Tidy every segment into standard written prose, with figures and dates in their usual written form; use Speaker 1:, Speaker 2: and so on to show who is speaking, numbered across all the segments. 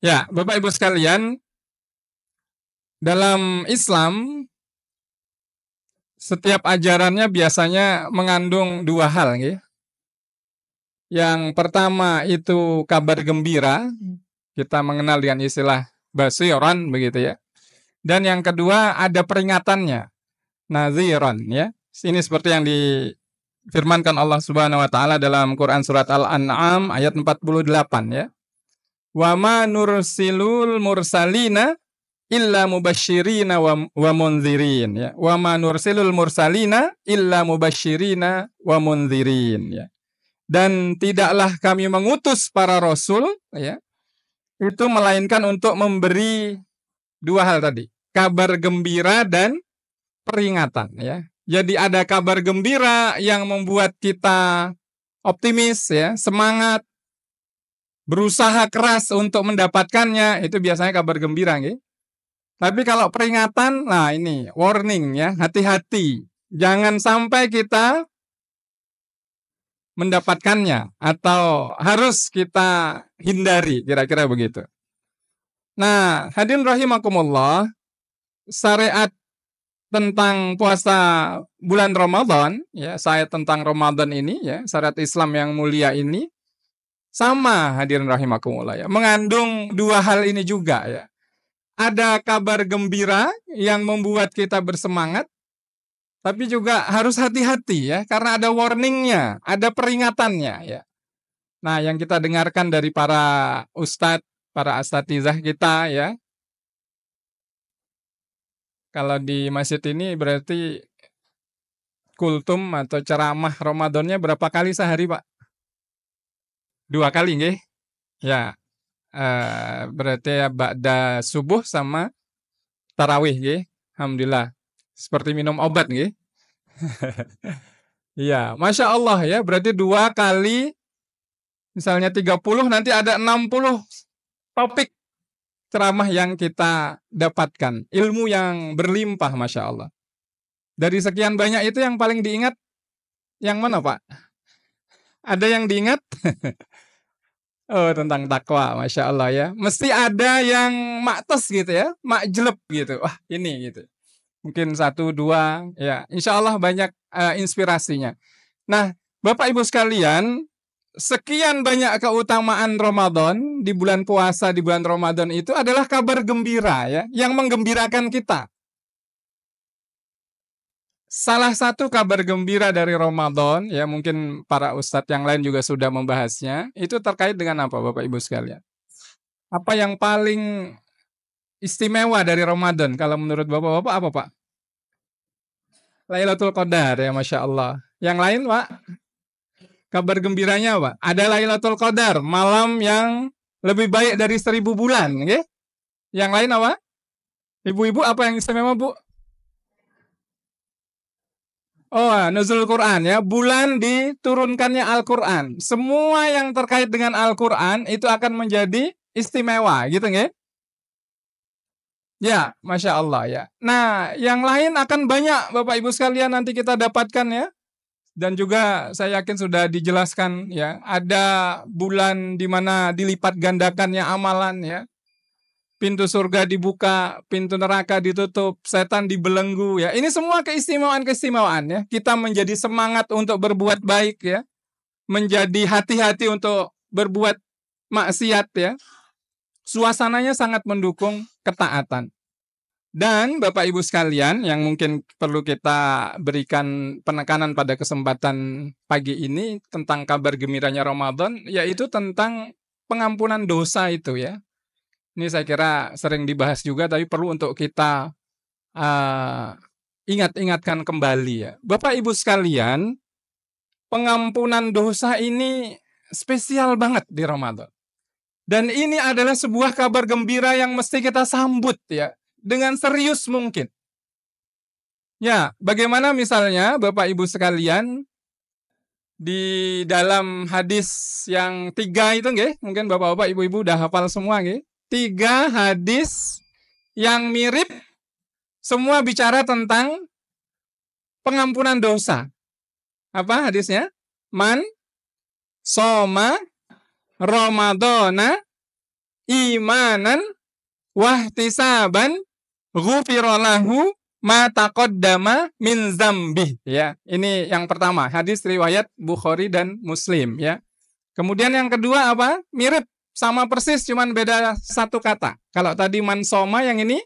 Speaker 1: Ya, Bapak Ibu sekalian, dalam Islam setiap ajarannya biasanya mengandung dua hal, nggih. Yang pertama itu kabar gembira, kita mengenal dengan istilah basyiran begitu ya. Dan yang kedua ada peringatannya, nadziran ya. Ini seperti yang difirmankan Allah Subhanahu wa taala dalam Quran surat Al-An'am ayat 48 ya. Wa ma nursilul mursalina illa mubasysyirina wa mundzirin ya. Wa ma nursilul mursalina illa mubasysyirina wa mundzirin ya. Dan tidaklah kami mengutus para rasul ya, itu melainkan untuk memberi dua hal tadi, kabar gembira dan peringatan ya. Jadi ada kabar gembira yang membuat kita optimis ya, semangat, berusaha keras untuk mendapatkannya, itu biasanya kabar gembira nggih. Tapi kalau peringatan, nah ini warning ya, hati-hati. Jangan sampai kita mendapatkannya atau harus kita hindari, kira-kira begitu. Nah, hadirin rahimakumullah, syariat tentang puasa bulan Ramadan, ya, syariat tentang Ramadan ini, ya, syariat Islam yang mulia ini, sama hadirin rahimakumullah ya, mengandung dua hal ini juga ya. Ada kabar gembira yang membuat kita bersemangat, tapi juga harus hati-hati ya, karena ada warningnya, ada peringatannya ya. Nah, yang kita dengarkan dari para ustadz, para asatizah kita ya. Kalau di masjid ini berarti kultum atau ceramah Ramadannya berapa kali sehari, Pak? 2 kali nggih? Ya. Berarti ya ba'da subuh sama tarawih nggih. Alhamdulillah. Seperti minum obat nggih. Iya, Masya Allah ya, berarti 2 kali, misalnya 30, nanti ada 60 topik ceramah yang kita dapatkan. Ilmu yang berlimpah, Masya Allah. Dari sekian banyak itu yang paling diingat yang mana, Pak? Ada yang diingat? Oh, tentang takwa, Masya Allah ya. Mesti ada yang maktes gitu ya, makjeleb gitu. Wah, ini gitu. Mungkin 1, 2, ya. Insya Allah banyak inspirasinya. Nah, Bapak Ibu sekalian, sekian banyak keutamaan Ramadan di bulan puasa di bulan Ramadan itu adalah kabar gembira ya, yang menggembirakan kita. Salah satu kabar gembira dari Ramadan, ya mungkin para ustadz yang lain juga sudah membahasnya, itu terkait dengan apa Bapak Ibu sekalian? Apa yang paling istimewa dari Ramadan kalau menurut Bapak-Bapak apa Pak? Lailatul Qadar ya, Masya Allah. Yang lain Pak? Kabar gembiranya Pak? Ada Lailatul Qadar, malam yang lebih baik dari 1000 bulan. Okay? Yang lain apa? Ibu-ibu apa yang istimewa Bu? Oh, nuzul Quran ya, bulan diturunkannya Al-Quran. Semua yang terkait dengan Al-Quran itu akan menjadi istimewa, gitu nggih? Ya, Masya Allah ya. Nah, yang lain akan banyak Bapak Ibu sekalian nanti kita dapatkan ya. Dan juga saya yakin sudah dijelaskan ya, ada bulan di mana dilipat gandakannya amalan ya. Pintu surga dibuka, pintu neraka ditutup, setan dibelenggu ya. Ini semua keistimewaan-keistimewaan ya. Kita menjadi semangat untuk berbuat baik ya. Menjadi hati-hati untuk berbuat maksiat ya. Suasananya sangat mendukung ketaatan. Dan Bapak Ibu sekalian yang mungkin perlu kita berikan penekanan pada kesempatan pagi ini tentang kabar gembiranya Ramadan, yaitu tentang pengampunan dosa itu ya. Ini saya kira sering dibahas juga, tapi perlu untuk kita ingat-ingatkan kembali ya. Bapak Ibu sekalian, pengampunan dosa ini spesial banget di Ramadan. Dan ini adalah sebuah kabar gembira yang mesti kita sambut ya, dengan serius mungkin. Ya, bagaimana misalnya Bapak Ibu sekalian, di dalam hadis yang 3 itu nggih, mungkin Bapak-bapak, Ibu-ibu udah hafal semua nggih. 3 hadis yang mirip, semua bicara tentang pengampunan dosa. Apa hadisnya? Man soma Ramadana imanan wahtisaban ghufira lahu ma taqaddama min dzambih, ya. Ini yang pertama, hadis riwayat Bukhari dan Muslim, ya. Kemudian yang kedua apa? Mirip, sama persis, cuman beda satu kata. Kalau tadi man soma, yang ini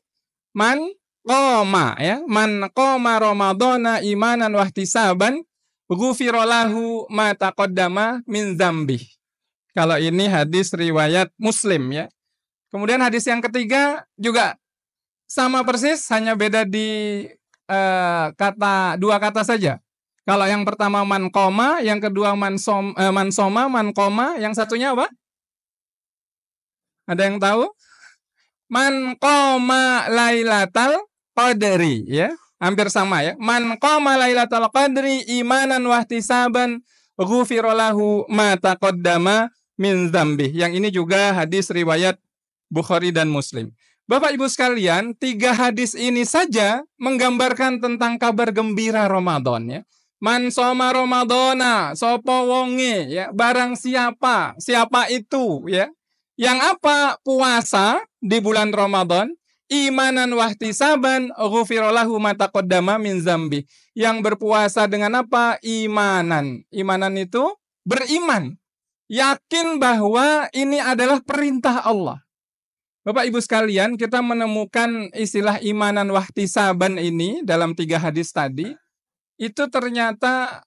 Speaker 1: man qoma, ya. Man qoma ramadhana imanan wahtisaban ghufira lahu ma taqaddama min dzambih. Kalau ini hadis riwayat Muslim, ya. Kemudian hadis yang ketiga juga sama persis, hanya beda di dua kata saja. Kalau yang pertama man koma, yang kedua man soma, man koma, yang satunya apa? Ada yang tahu? Man koma lailatal qadri, ya. Hampir sama, ya. Man koma lailatal qadri imanan wahtisaban ghufira lahu ma taqaddama min dzambih. Yang ini juga hadis riwayat Bukhari dan Muslim. Bapak Ibu sekalian, 3 hadis ini saja menggambarkan tentang kabar gembira Ramadan, ya. Man soma Ramadana, sapa wonge, ya, barang siapa, siapa itu, ya. Yang apa? Puasa di bulan Ramadan, imanan wahtisaban ghufira lahu ma taqaddama min dzambi. Yang berpuasa dengan apa? Imanan. Imanan itu beriman, yakin bahwa ini adalah perintah Allah. Bapak Ibu sekalian, kita menemukan istilah imanan wahtisaban ini dalam 3 hadis tadi, itu ternyata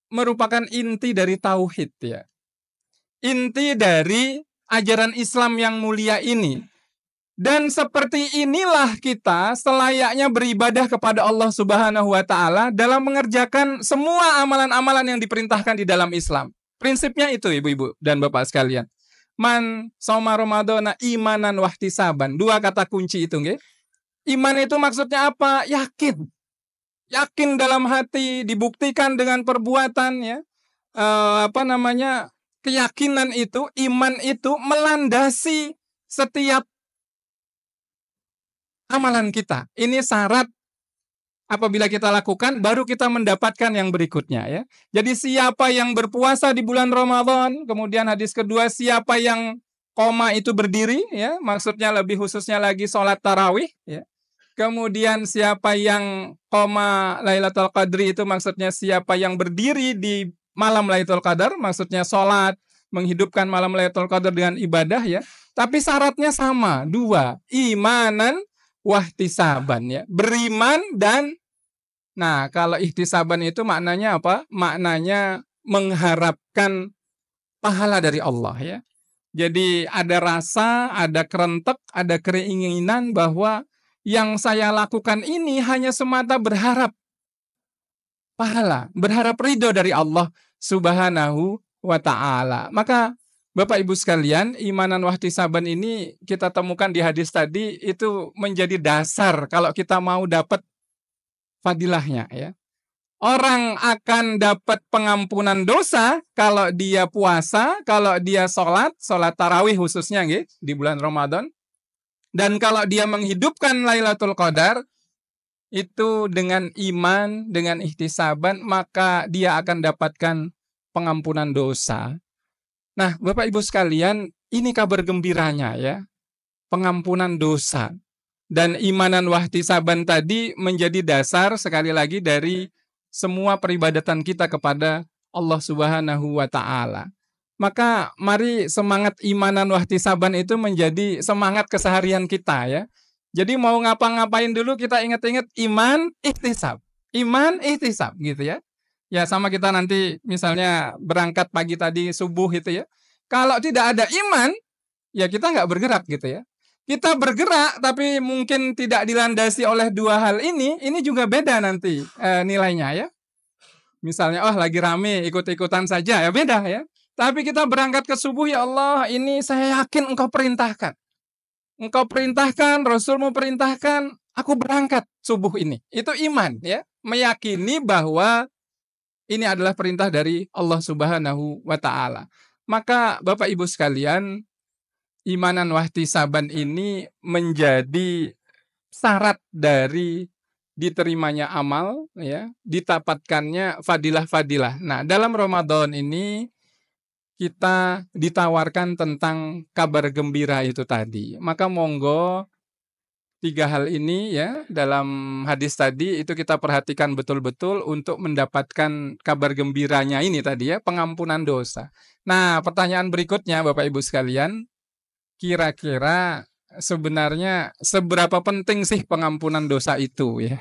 Speaker 1: merupakan inti dari tauhid, ya. Inti dari ajaran Islam yang mulia ini. Dan seperti inilah kita selayaknya beribadah kepada Allah Subhanahu wa taala dalam mengerjakan semua amalan-amalan yang diperintahkan di dalam Islam. Prinsipnya itu, Ibu-ibu dan Bapak sekalian. Man soma Ramadana imanan wahtisaban. 2 kata kunci itu, nggih. Iman itu maksudnya apa? Yakin. Yakin dalam hati, dibuktikan dengan perbuatan, ya. Keyakinan itu, iman itu melandasi setiap amalan kita. Ini syarat apabila kita lakukan, baru kita mendapatkan yang berikutnya, ya. Jadi siapa yang berpuasa di bulan Ramadan, kemudian hadis kedua, siapa yang koma itu berdiri, ya, maksudnya lebih khususnya lagi sholat tarawih, ya. Kemudian siapa yang koma Lailatul Qadri itu maksudnya siapa yang berdiri di malam Lailatul Qadar, maksudnya sholat, menghidupkan malam Lailatul Qadar dengan ibadah, ya. Tapi syaratnya sama, 2, imanan wahtisaban, ya. Beriman dan, nah, kalau ihtisaban itu maknanya apa? Maknanya mengharapkan pahala dari Allah, ya. Jadi ada rasa, ada kerentek, ada keinginan bahwa yang saya lakukan ini hanya semata berharap pahala, berharap ridho dari Allah Subhanahu wa ta'ala. Maka Bapak Ibu sekalian, imanan wahtisaban ini kita temukan di hadis tadi, itu menjadi dasar kalau kita mau dapat fadilahnya, ya. Orang akan dapat pengampunan dosa kalau dia puasa, kalau dia sholat tarawih khususnya, nggih, di bulan Ramadan. Dan kalau dia menghidupkan Lailatul Qadar itu dengan iman, dengan ihtisaban, maka dia akan dapatkan pengampunan dosa. Nah, Bapak Ibu sekalian, ini kabar gembiranya, ya. Pengampunan dosa. Dan imanan wahtisaban tadi menjadi dasar sekali lagi dari semua peribadatan kita kepada Allah Subhanahu wa ta'ala. Maka mari semangat imanan wahtisaban itu menjadi semangat keseharian kita, ya. Jadi mau ngapa-ngapain dulu kita ingat-ingat iman, ihtisab. Iman, ihtisab, gitu, ya. Ya sama kita nanti misalnya berangkat pagi tadi subuh itu, ya. Kalau tidak ada iman, ya kita nggak bergerak, gitu, ya. Kita bergerak tapi mungkin tidak dilandasi oleh 2 hal ini juga beda nanti nilainya, ya. Misalnya, oh lagi rame ikut-ikutan saja, ya beda, ya. Tapi kita berangkat ke subuh, ya Allah, ini saya yakin Engkau perintahkan. Engkau perintahkan, Rasulmu perintahkan, aku berangkat subuh ini. Itu iman, ya. Meyakini bahwa ini adalah perintah dari Allah Subhanahu wa ta'ala. Maka Bapak Ibu sekalian, imanan wahtisaban ini menjadi syarat dari diterimanya amal, ya, didapatkannya fadilah-fadilah. Nah, dalam Ramadan ini kita ditawarkan tentang kabar gembira itu tadi. Maka monggo 3 hal ini ya dalam hadis tadi itu kita perhatikan betul-betul untuk mendapatkan kabar gembiranya ini tadi ya, pengampunan dosa. Nah, pertanyaan berikutnya Bapak Ibu sekalian, kira-kira sebenarnya seberapa penting sih pengampunan dosa itu ya?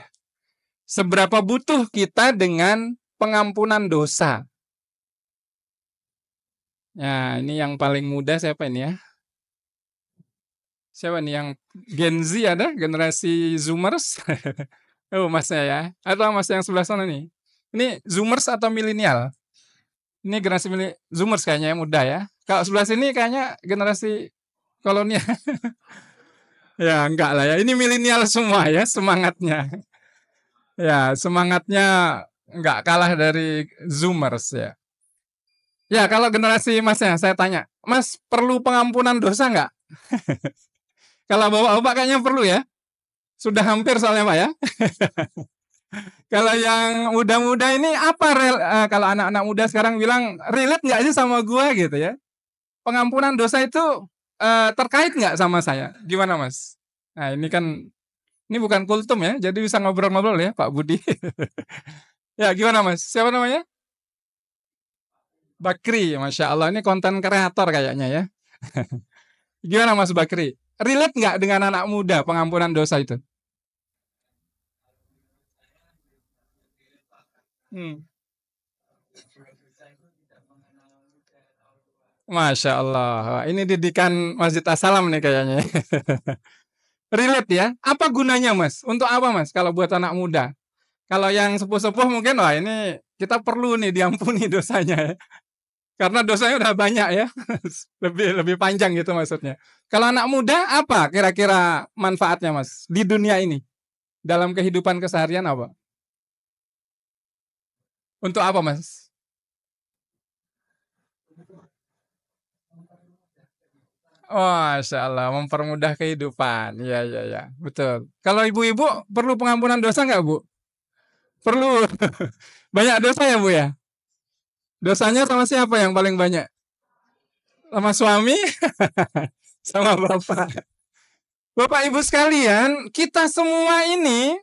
Speaker 1: Seberapa butuh kita dengan pengampunan dosa? Nah, ini yang paling muda siapa ini ya? Siapa nih yang Gen Z ada? Generasi Zoomers? Oh, Masnya ya? Atau Mas yang sebelah sana nih? Ini Zoomers atau milenial? Ini generasi Zoomers kayaknya yang muda ya. Kalau sebelah sini kayaknya generasi kolonial. Ya, enggak lah ya. Ini milenial semua ya semangatnya. Ya, semangatnya enggak kalah dari Zoomers ya. Ya, kalau generasi Masnya saya tanya, Mas perlu pengampunan dosa enggak? Kalau bapak-bapak kayaknya perlu ya. Sudah hampir soalnya Pak ya. Kalau yang muda-muda ini apa kalau anak-anak muda sekarang bilang relate nggak sih sama gua gitu ya? Pengampunan dosa itu terkait nggak sama saya? Gimana Mas? Nah ini kan ini bukan kultum ya, jadi bisa ngobrol-ngobrol ya Pak Budi. Ya gimana Mas? Siapa namanya? Bakri, Masya Allah ini konten kreator kayaknya ya. Gimana Mas Bakri? Relate nggak dengan anak muda pengampunan dosa itu? Hmm. Masya Allah. Wah, ini didikan Masjid As-Salam nih kayaknya. Relate ya. Apa gunanya Mas? Untuk apa Mas kalau buat anak muda? Kalau yang sepuh-sepuh mungkin wah ini kita perlu nih diampuni dosanya ya. Karena dosanya udah banyak ya. Lebih lebih panjang gitu maksudnya. Kalau anak muda apa kira-kira manfaatnya Mas di dunia ini? Dalam kehidupan keseharian apa? Untuk apa Mas? Oh, Masya Allah, mempermudah kehidupan. Iya, iya, iya. Betul. Kalau ibu-ibu perlu pengampunan dosa nggak, Bu? Perlu. Banyak dosa ya, Bu ya? Dosanya sama siapa yang paling banyak? Sama suami? Sama bapak? Bapak Ibu sekalian, kita semua ini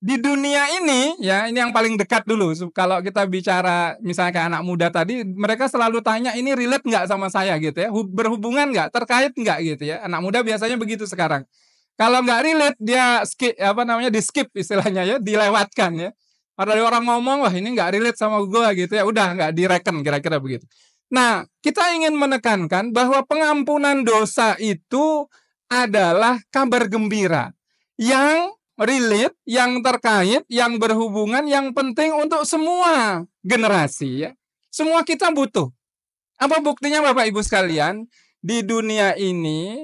Speaker 1: di dunia ini ya, ini yang paling dekat dulu. Kalau kita bicara misalnya kayak anak muda tadi, mereka selalu tanya ini relate nggak sama saya gitu ya, berhubungan nggak, terkait nggak gitu ya. Anak muda biasanya begitu sekarang. Kalau nggak relate dia skip apa namanya di skip istilahnya ya, dilewatkan ya. Ada orang ngomong wah ini nggak relate sama gue gitu ya, udah nggak direken kira-kira begitu. Nah kita ingin menekankan bahwa pengampunan dosa itu adalah kabar gembira yang relate, yang terkait, yang berhubungan, yang penting untuk semua generasi ya. Semua kita butuh. Apa buktinya Bapak Ibu sekalian? Di dunia ini,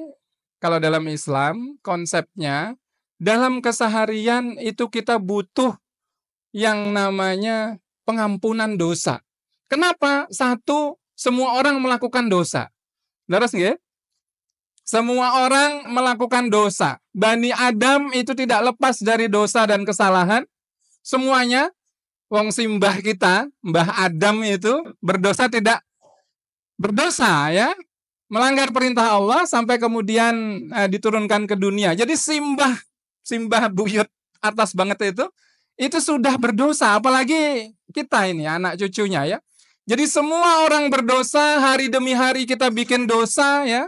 Speaker 1: kalau dalam Islam, konsepnya, dalam keseharian itu kita butuh yang namanya pengampunan dosa. Kenapa? Satu, semua orang melakukan dosa. Laras nggih? Semua orang melakukan dosa. Bani Adam itu tidak lepas dari dosa dan kesalahan. Semuanya, wong simbah kita, Mbah Adam itu berdosa tidak berdosa ya. Melanggar perintah Allah sampai kemudian diturunkan ke dunia. Jadi simbah buyut atas banget itu sudah berdosa. Apalagi kita ini anak cucunya ya. Jadi semua orang berdosa, hari demi hari kita bikin dosa ya.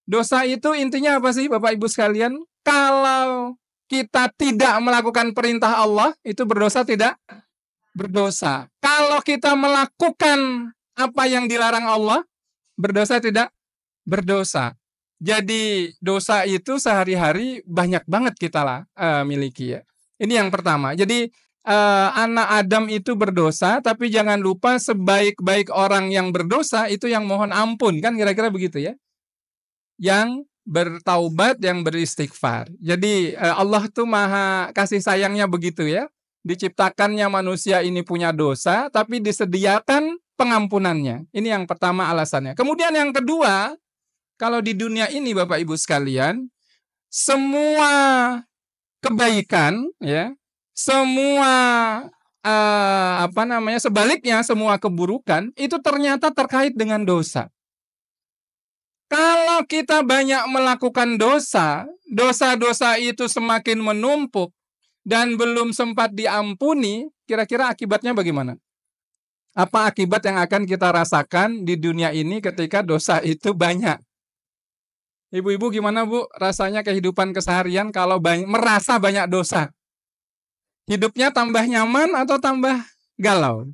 Speaker 1: Dosa itu intinya apa sih Bapak Ibu sekalian? Kalau kita tidak melakukan perintah Allah, itu berdosa tidak? Berdosa. Kalau kita melakukan apa yang dilarang Allah, berdosa tidak? Berdosa. Jadi dosa itu sehari-hari banyak banget kita miliki ya. Ini yang pertama. Jadi anak Adam itu berdosa, tapi jangan lupa sebaik-baik orang yang berdosa itu yang mohon ampun, kan kira-kira begitu ya. Yang bertaubat, yang beristighfar. Jadi Allah tuh maha kasih sayangnya begitu ya. Diciptakannya manusia ini punya dosa, tapi disediakan pengampunannya. Ini yang pertama alasannya. Kemudian yang kedua, kalau di dunia ini Bapak Ibu sekalian, semua kebaikan ya, semua sebaliknya semua keburukan itu ternyata terkait dengan dosa. Kalau kita banyak melakukan dosa, dosa-dosa itu semakin menumpuk dan belum sempat diampuni, kira-kira akibatnya bagaimana? Apa akibat yang akan kita rasakan di dunia ini ketika dosa itu banyak? Ibu-ibu gimana Bu rasanya kehidupan keseharian kalau merasa banyak dosa? Hidupnya tambah nyaman atau tambah galau?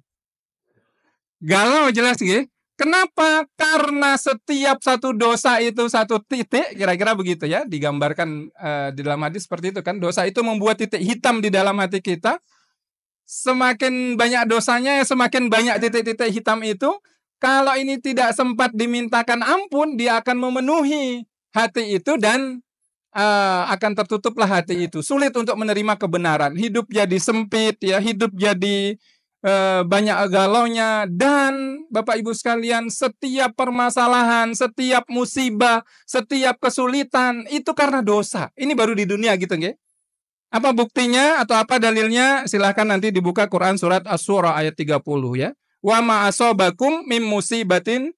Speaker 1: Galau jelas gitu. Kenapa? Karena setiap satu dosa itu satu titik, kira-kira begitu ya, digambarkan di dalam hadis seperti itu kan. Dosa itu membuat titik hitam di dalam hati kita. Semakin banyak dosanya, semakin banyak titik-titik hitam itu. Kalau ini tidak sempat dimintakan ampun, dia akan memenuhi hati itu dan akan tertutuplah hati itu. Sulit untuk menerima kebenaran. Hidup jadi sempit, ya, hidup jadi banyak galaunya. Dan Bapak Ibu sekalian, setiap permasalahan, setiap musibah, setiap kesulitan itu karena dosa. Ini baru di dunia gitu nggih. Apa buktinya atau apa dalilnya? Silahkan nanti dibuka Quran surat Asy-Syura ayat 30 ya. Wa ma asobakum mim musibatin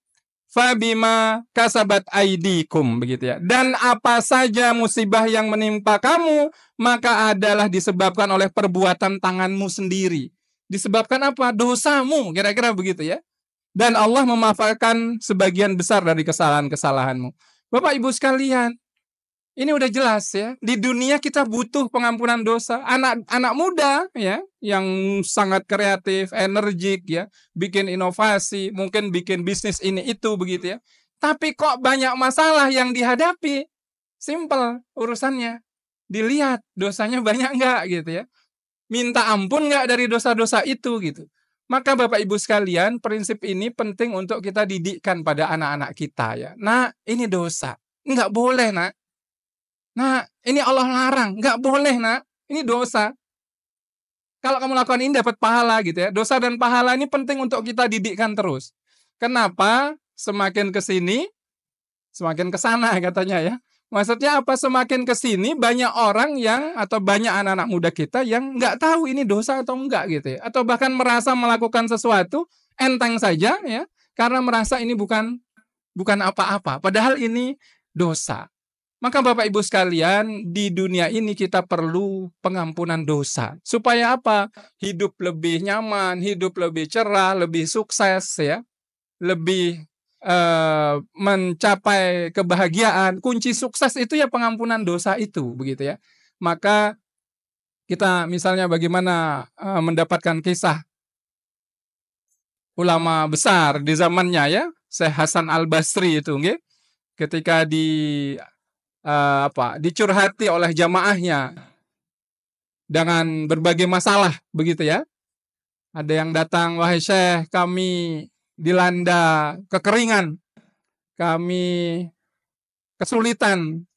Speaker 1: fabima kasabat aidikum, begitu ya. Dan apa saja musibah yang menimpa kamu, maka adalah disebabkan oleh perbuatan tanganmu sendiri. Disebabkan apa? Dosamu, kira-kira begitu ya. Dan Allah memaafkan sebagian besar dari kesalahan-kesalahanmu. Bapak Ibu sekalian, ini udah jelas ya. Di dunia kita butuh pengampunan dosa. Anak muda ya, yang sangat kreatif, energik ya, bikin inovasi, mungkin bikin bisnis ini itu begitu ya. Tapi kok banyak masalah yang dihadapi? Simple urusannya. Dilihat dosanya banyak enggak gitu ya. Minta ampun nggak dari dosa-dosa itu gitu. Maka Bapak Ibu sekalian, prinsip ini penting untuk kita didikkan pada anak-anak kita ya. Nah, ini dosa. Nggak boleh, Nak. Nah, ini Allah larang. Nggak boleh, Nak. Ini dosa. Kalau kamu lakukan ini dapat pahala gitu ya. Dosa dan pahala ini penting untuk kita didikkan terus. Kenapa? Semakin ke sini, semakin ke sana katanya ya. Maksudnya apa? Semakin ke sini banyak orang yang atau banyak anak-anak muda kita yang nggak tahu ini dosa atau enggak gitu ya. Atau bahkan merasa melakukan sesuatu enteng saja ya, karena merasa ini bukan apa-apa. Padahal ini dosa. Maka Bapak Ibu sekalian, di dunia ini kita perlu pengampunan dosa. Supaya apa? Hidup lebih nyaman, hidup lebih cerah, lebih sukses ya. Lebih mencapai kebahagiaan. Kunci sukses itu ya pengampunan dosa itu, begitu ya. Maka kita misalnya bagaimana mendapatkan kisah ulama besar di zamannya ya, Syekh Hasan Al-Basri itu nggih, ketika dicurhati oleh jamaahnya dengan berbagai masalah begitu ya. Ada yang datang, wahai Syekh, kami dilanda kekeringan, kami kesulitan,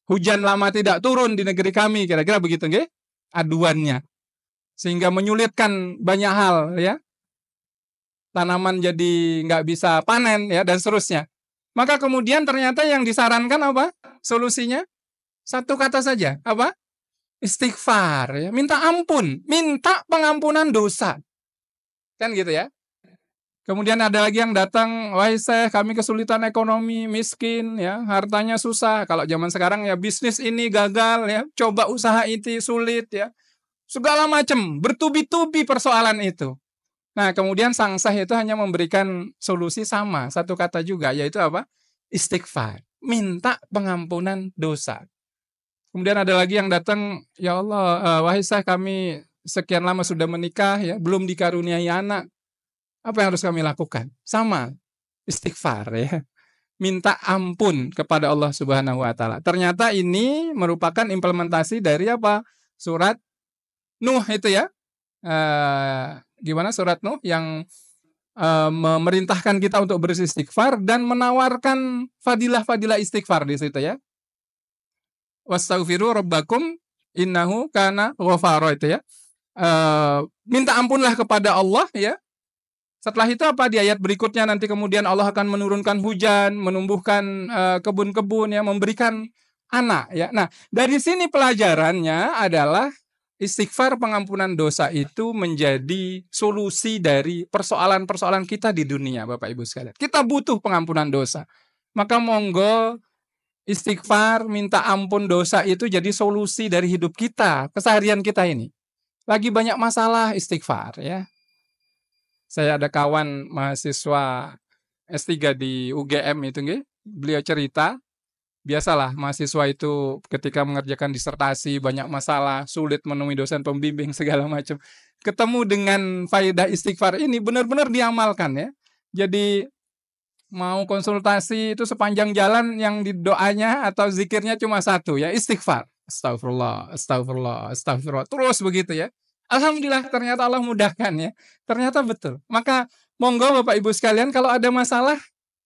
Speaker 1: hujan lama tidak turun di negeri kami, kira-kira begitu nggih aduannya, sehingga menyulitkan banyak hal ya, tanaman jadi nggak bisa panen ya dan seterusnya. Maka kemudian ternyata yang disarankan apa solusinya? Satu kata saja, apa? Istighfar ya, minta ampun, minta pengampunan dosa, kan gitu ya. Kemudian ada lagi yang datang, wahai Syekh, kami kesulitan ekonomi, miskin, ya, hartanya susah. Kalau zaman sekarang ya bisnis ini gagal, ya, coba usaha itu sulit, ya, segala macam, bertubi-tubi persoalan itu. Nah, kemudian sang Syekh itu hanya memberikan solusi sama, satu kata juga, yaitu apa? Istighfar, minta pengampunan dosa. Kemudian ada lagi yang datang, ya Allah, wahai Syekh, kami sekian lama sudah menikah, ya, belum dikaruniai anak. Apa yang harus kami lakukan? Sama, istighfar ya. Minta ampun kepada Allah Subhanahu wa taala. Ternyata ini merupakan implementasi dari apa? Surat Nuh itu ya. Gimana surat Nuh yang memerintahkan kita untuk beristighfar dan menawarkan fadilah-fadilah istighfar di situ ya. Wastaghfiru rabbakum innahu kana ghafara itu ya. Minta ampunlah kepada Allah ya. Setelah itu apa di ayat berikutnya nanti kemudian Allah akan menurunkan hujan, menumbuhkan kebun-kebun, ya, memberikan anak. Ya, nah dari sini pelajarannya adalah istighfar pengampunan dosa itu menjadi solusi dari persoalan-persoalan kita di dunia, Bapak Ibu sekalian. Kita butuh pengampunan dosa. Maka monggo istighfar, minta ampun dosa itu jadi solusi dari hidup kita, keseharian kita ini. Lagi banyak masalah, istighfar ya. Saya ada kawan mahasiswa S3 di UGM itu nggih, beliau cerita, biasalah mahasiswa itu ketika mengerjakan disertasi banyak masalah, sulit menemui dosen pembimbing segala macam. Ketemu dengan faedah istighfar ini benar-benar diamalkan ya. Jadi mau konsultasi itu sepanjang jalan yang di doanya atau zikirnya cuma satu ya, istighfar. Astagfirullah, astagfirullah, astagfirullah. Terus begitu ya. Alhamdulillah ternyata Allah mudahkan ya. Ternyata betul. Maka monggo Bapak Ibu sekalian kalau ada masalah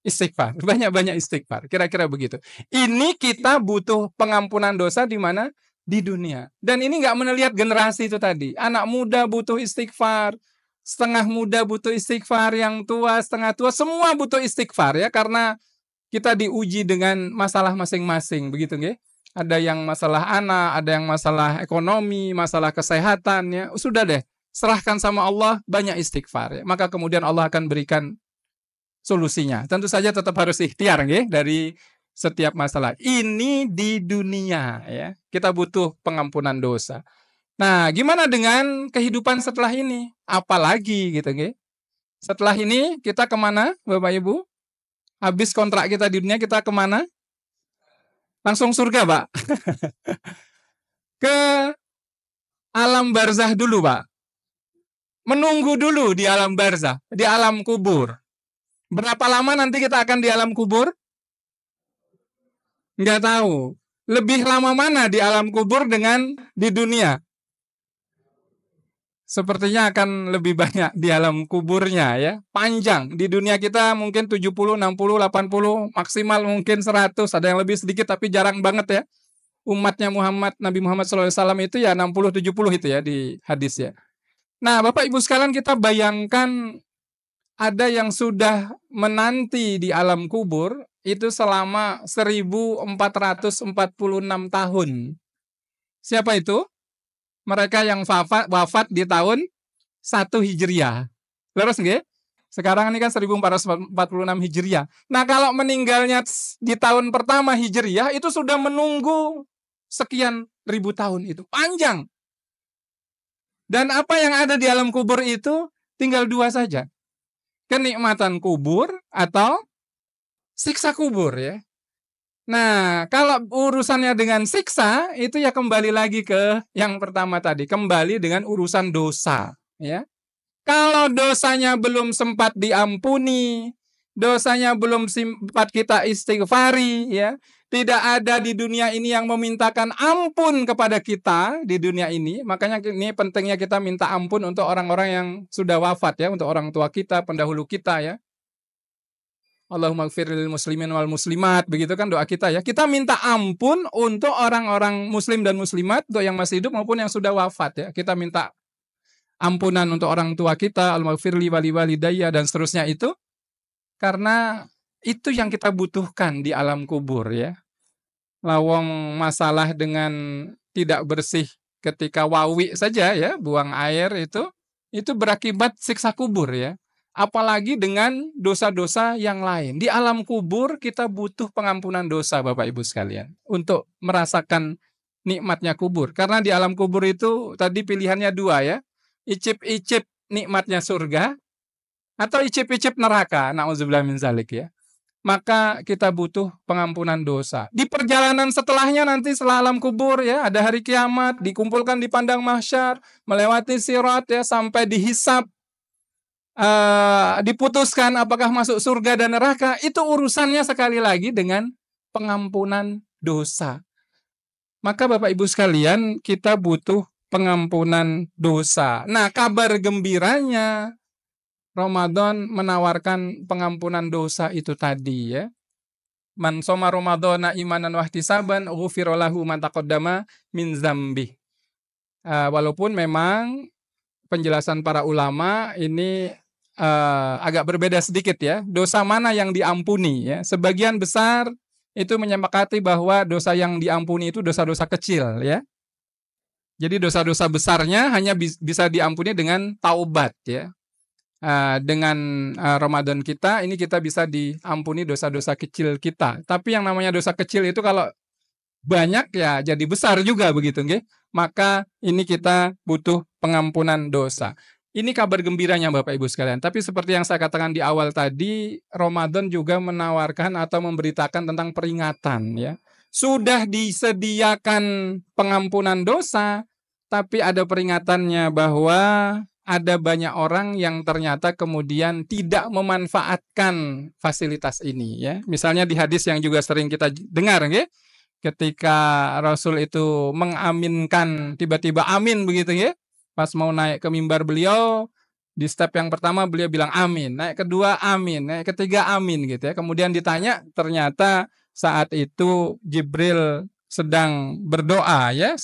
Speaker 1: istighfar. Banyak-banyak istighfar. Kira-kira begitu. Ini kita butuh pengampunan dosa di mana? Di dunia. Dan ini nggak melihat generasi itu tadi. Anak muda butuh istighfar. Setengah muda butuh istighfar. Yang tua, setengah tua. Semua butuh istighfar ya. Karena kita diuji dengan masalah masing-masing. Begitu nggih? Ada yang masalah anak, ada yang masalah ekonomi, masalah kesehatan ya. Sudah deh, serahkan sama Allah, banyak istighfar ya. Maka kemudian Allah akan berikan solusinya. Tentu saja tetap harus ikhtiar nggih dari setiap masalah. Ini di dunia ya. Kita butuh pengampunan dosa. Nah, gimana dengan kehidupan setelah ini? Apalagi gitu nggih. Setelah ini kita kemana Bapak Ibu? Habis kontrak kita di dunia kita kemana? Langsung surga, Pak. Ke alam barzah dulu, Pak. Menunggu dulu di alam barzah, di alam kubur. Berapa lama nanti kita akan di alam kubur? Nggak tahu. Lebih lama mana di alam kubur dengan di dunia? Sepertinya akan lebih banyak di alam kuburnya ya. Panjang. Di dunia kita mungkin 70, 60, 80, maksimal mungkin 100. Ada yang lebih sedikit tapi jarang banget ya. Umatnya Nabi Muhammad SAW itu ya 60, 70 itu ya di hadis ya. Nah Bapak Ibu sekalian kita bayangkan ada yang sudah menanti di alam kubur itu selama 1446 tahun. Siapa itu? Mereka yang wafat di tahun 1 Hijriah. Leres nggih? Sekarang ini kan 1446 Hijriah. Nah, kalau meninggalnya di tahun pertama Hijriah itu sudah menunggu sekian ribu tahun itu. Panjang. Dan apa yang ada di alam kubur itu tinggal 2 saja. Kenikmatan kubur atau siksa kubur ya. Nah, kalau urusannya dengan siksa, itu ya kembali lagi ke yang pertama tadi. Kembali dengan urusan dosa. Ya. Kalau dosanya belum sempat diampuni, dosanya belum sempat kita istighfari, ya, tidak ada di dunia ini yang memintakan ampun kepada kita di dunia ini. Makanya ini pentingnya kita minta ampun untuk orang-orang yang sudah wafat, ya, untuk orang tua kita, pendahulu kita, ya. Allahumma gfir lil muslimin wal muslimat, begitu kan doa kita ya. Kita minta ampun untuk orang-orang muslim dan muslimat, untuk yang masih hidup maupun yang sudah wafat ya. Kita minta ampunan untuk orang tua kita, Allahumma gfirli wali walidayya dan seterusnya itu. Karena itu yang kita butuhkan di alam kubur ya. Lawang masalah dengan tidak bersih ketika wawi saja ya, buang air itu berakibat siksa kubur ya. Apalagi dengan dosa-dosa yang lain. Di alam kubur kita butuh pengampunan dosa Bapak Ibu sekalian. Untuk merasakan nikmatnya kubur. Karena di alam kubur itu tadi pilihannya 2 ya. Icip-icip nikmatnya surga. Atau icip-icip neraka. Na'udzubillah min zalik ya. Maka kita butuh pengampunan dosa. Di perjalanan setelahnya nanti setelah alam kubur ya. Ada hari kiamat. Dikumpulkan di padang mahsyar. Melewati sirat ya. Sampai dihisab. Diputuskan apakah masuk surga dan neraka, itu urusannya sekali lagi dengan pengampunan dosa. Maka Bapak Ibu sekalian, kita butuh pengampunan dosa. Nah, kabar gembiranya Ramadan menawarkan pengampunan dosa itu tadi ya. Man shoma Ramadhana imanan wa ihtisaban ghufira lahu ma taqaddama min dzambi. Walaupun memang penjelasan para ulama ini agak berbeda sedikit ya. Dosa mana yang diampuni ya. Sebagian besar itu menyepakati bahwa dosa yang diampuni itu dosa-dosa kecil ya. Jadi dosa-dosa besarnya hanya bisa diampuni dengan taubat ya. Dengan Ramadan kita ini kita bisa diampuni dosa-dosa kecil kita. Tapi yang namanya dosa kecil itu kalau banyak ya jadi besar juga begitu nggih. Maka ini kita butuh pengampunan dosa. Ini kabar gembiranya Bapak Ibu sekalian. Tapi seperti yang saya katakan di awal tadi, Ramadan juga menawarkan atau memberitakan tentang peringatan ya. Sudah disediakan pengampunan dosa, tapi ada peringatannya bahwa ada banyak orang yang ternyata kemudian tidak memanfaatkan fasilitas ini ya. Misalnya di hadis yang juga sering kita dengar nggih, ketika Rasul itu mengaminkan tiba-tiba amin begitu ya. Pas mau naik ke mimbar beliau, di step yang pertama beliau bilang amin, naik kedua amin, naik ketiga amin gitu ya. Kemudian ditanya, ternyata saat itu Jibril sedang berdoa ya.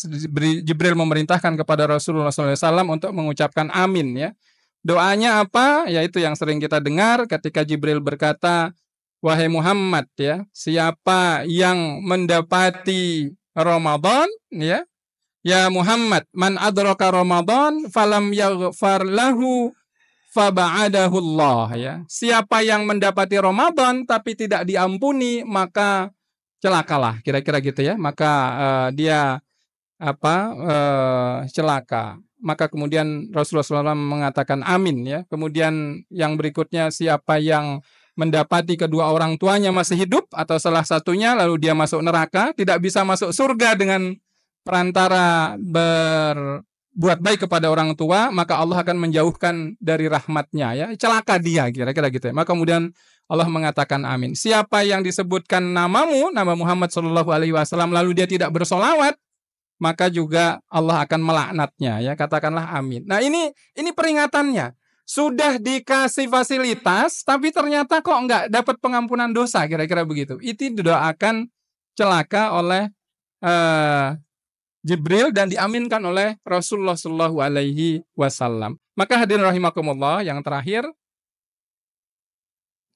Speaker 1: Jibril memerintahkan kepada Rasulullah SAW untuk mengucapkan amin ya. Doanya apa? Yaitu yang sering kita dengar ketika Jibril berkata, wahai Muhammad ya, siapa yang mendapati Ramadan ya, ya Muhammad, man adraka Ramadan falam yaghfar lahu faba'adahu Allah ya. Siapa yang mendapati Ramadan tapi tidak diampuni, maka celakalah, kira-kira gitu ya. Maka dia celaka. Maka kemudian Rasulullah SAW mengatakan amin ya. Kemudian yang berikutnya, siapa yang mendapati kedua orang tuanya masih hidup atau salah satunya lalu dia masuk neraka, tidak bisa masuk surga dengan perantara berbuat baik kepada orang tua, maka Allah akan menjauhkan dari rahmatnya ya. Celaka dia, kira-kira gitu ya. Maka kemudian Allah mengatakan amin. Siapa yang disebutkan namamu, nama Muhammad SAW, lalu dia tidak bersolawat, maka juga Allah akan melaknatnya ya. Katakanlah amin. Nah ini peringatannya. Sudah dikasih fasilitas, tapi ternyata kok nggak dapat pengampunan dosa, kira-kira begitu. Itu didoakan celaka oleh Jibril dan diaminkan oleh Rasulullah SAW. Maka hadirin rahimakumullah, yang terakhir,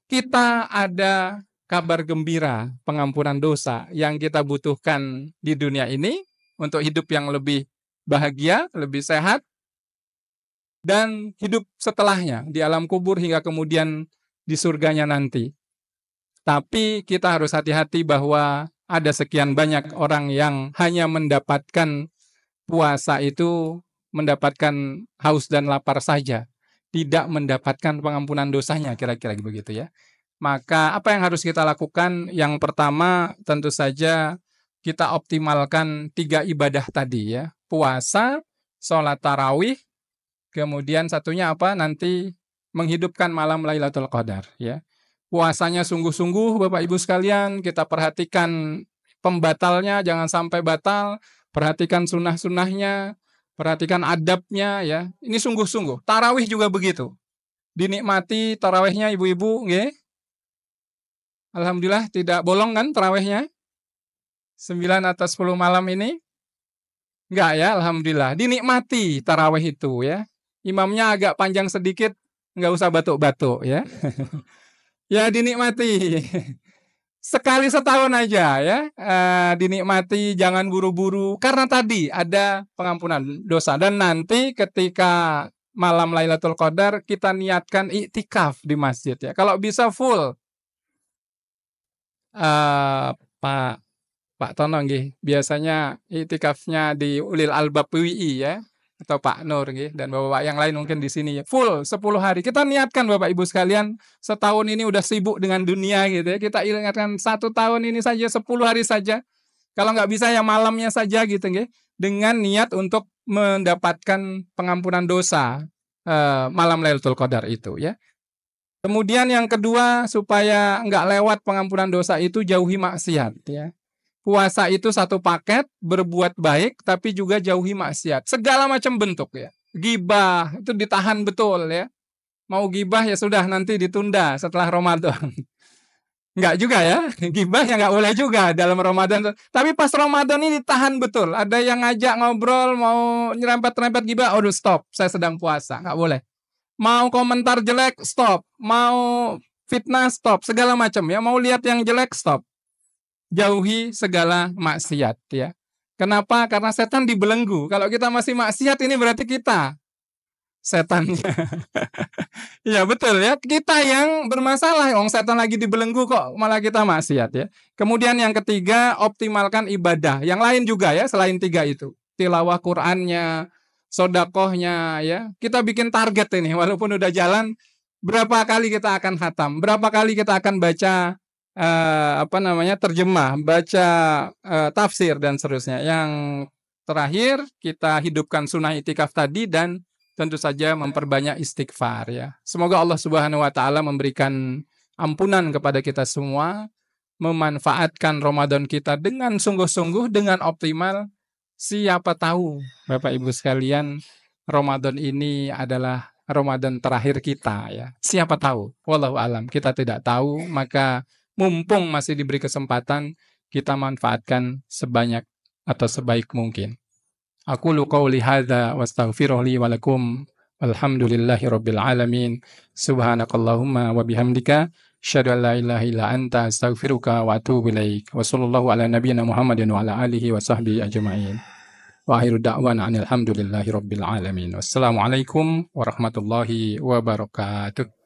Speaker 1: kita ada kabar gembira pengampunan dosa yang kita butuhkan di dunia ini untuk hidup yang lebih bahagia, lebih sehat, dan hidup setelahnya di alam kubur hingga kemudian di surganya nanti. Tapi kita harus hati-hati bahwa ada sekian banyak orang yang hanya mendapatkan puasa itu, mendapatkan haus dan lapar saja, tidak mendapatkan pengampunan dosanya, kira-kira begitu ya. Maka apa yang harus kita lakukan? Yang pertama tentu saja kita optimalkan 3 ibadah tadi ya. Puasa, sholat tarawih, kemudian satunya apa? Nanti menghidupkan malam Lailatul Qadar ya. Puasanya sungguh-sungguh Bapak Ibu sekalian, kita perhatikan pembatalnya jangan sampai batal, perhatikan sunnah-sunnahnya, perhatikan adabnya ya. Ini sungguh-sungguh. Tarawih juga begitu. Dinikmati tarawihnya ibu-ibu nggih. Alhamdulillah tidak bolong kan tarawihnya? 9 atau 10 malam ini? Enggak ya, alhamdulillah. Dinikmati tarawih itu ya. Imamnya agak panjang sedikit, enggak usah batuk-batuk ya. Ya dinikmati. Sekali setahun aja ya. Dinikmati, jangan buru-buru. Karena tadi ada pengampunan dosa. Dan nanti ketika malam Lailatul Qadar, kita niatkan iktikaf di masjid ya. Kalau bisa full. Pak Tono nggih, biasanya iktikafnya di Ulil Albab WI ya, atau Pak Nur nggih, dan Bapak yang lain mungkin di sini ya. Full 10 hari. Kita niatkan Bapak Ibu sekalian, setahun ini udah sibuk dengan dunia gitu ya. Kita ingatkan 1 tahun ini saja 10 hari saja. Kalau nggak bisa ya malamnya saja gitu nggih, dengan niat untuk mendapatkan pengampunan dosa malam Lailatul Qadar itu ya. Kemudian yang kedua, supaya nggak lewat pengampunan dosa itu, jauhi maksiat ya. Puasa itu satu paket, berbuat baik, tapi juga jauhi maksiat. Segala macam bentuk ya. Gibah, itu ditahan betul ya. Mau gibah ya sudah, nanti ditunda setelah Ramadan. Enggak juga ya, gibah ya nggak boleh juga dalam Ramadan. Tapi pas Ramadan ini ditahan betul. Ada yang ngajak ngobrol, mau nyerempet-nyerempet gibah, aduh stop, saya sedang puasa, nggak boleh. Mau komentar jelek, stop. Mau fitnah, stop. Segala macam ya. Mau lihat yang jelek, stop. Jauhi segala maksiat ya. Kenapa? Karena setan dibelenggu. Kalau kita masih maksiat ini berarti kita setannya. Iya betul ya. Kita yang bermasalah. Wong setan lagi dibelenggu kok malah kita maksiat ya. Kemudian yang ketiga, optimalkan ibadah. Yang lain juga ya selain tiga itu. Tilawah Qur'annya, sodakohnya ya. Kita bikin target ini walaupun udah jalan. Berapa kali kita akan khatam? Berapa kali kita akan baca terjemah, baca tafsir dan seterusnya. Yang terakhir kita hidupkan sunnah itikaf tadi dan tentu saja memperbanyak istighfar ya. Semoga Allah Subhanahu wa taala memberikan ampunan kepada kita semua, memanfaatkan Ramadan kita dengan sungguh-sungguh, dengan optimal. Siapa tahu Bapak Ibu sekalian, Ramadan ini adalah Ramadan terakhir kita ya. Siapa tahu? Wallahu alam. Kita tidak tahu, maka mumpung masih diberi kesempatan, kita manfaatkan sebanyak atau sebaik mungkin. Aqulu qawli hadza wa astaghfiruhu li wa lakum. Alhamdulillahi rabbil alamin. Subhanakallahumma wa bihamdika asyhadu an la ilaha illa anta astaghfiruka wa atubu ilaik. Wa sallallahu ala nabiyyina Muhammadin wa ala alihi wa sahbihi ajma'in. Wa akhiru da'wana alhamdulillahi rabbil alamin. Wassalamualaikum warahmatullahi wabarakatuh.